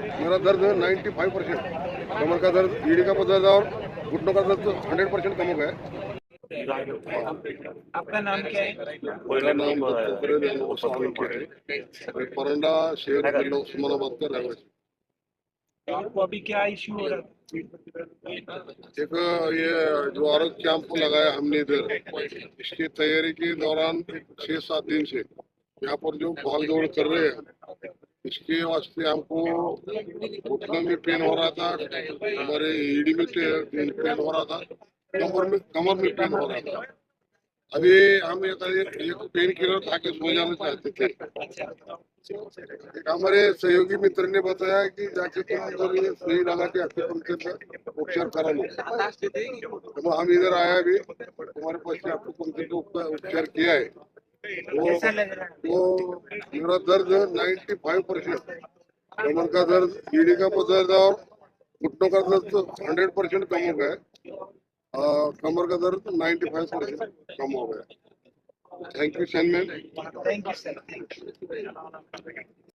मेरा दर्द 95%, कमर का दर्द, रीढ़ का दर्द और घुटनों का दर्द 100% कम हो गया है। आपका नाम क्या है? मेरा नाम दत्तात्रेय दैनव साळुंखे है। मैं परंडा शहर जिला उस्मानाबाद का रहवासी। आपको अभी क्या इश्यू हो रहा है? एक ये जो आरोग्य कैंप लगाया हमने इधर, इसकी तैयारी के दौरान 6-7 दिन से यहाँ पर जो भाग दौड़ कर रहे हैं, इसके वास्ते हमको घुटनों में पेन हो रहा था, हमारे रीढ़ में पेन हो रहा था, कमर में पेन हो रहा था। अभी हम एक पेन किलर खा के सो जाना चाहते थे। एक हमारे सहयोगी मित्र ने बताया कि जाके तुम इधर ये सुई लगा के एक्यूपंक्चर का उपचार करा लो। तो हम इधर आया भी, हमारे पास से एक्यूपंक्चर का उपचार किया है। कैसा लग रहा है? वो मेरा दर्द 95%, कमर का दर्द, रीढ़ का दर्द और घुटनों का दर्द 100% कम हो गया है। कमर का दर्द 95% कम हो गया। थैंक यू सैनमैन। Thank you sir.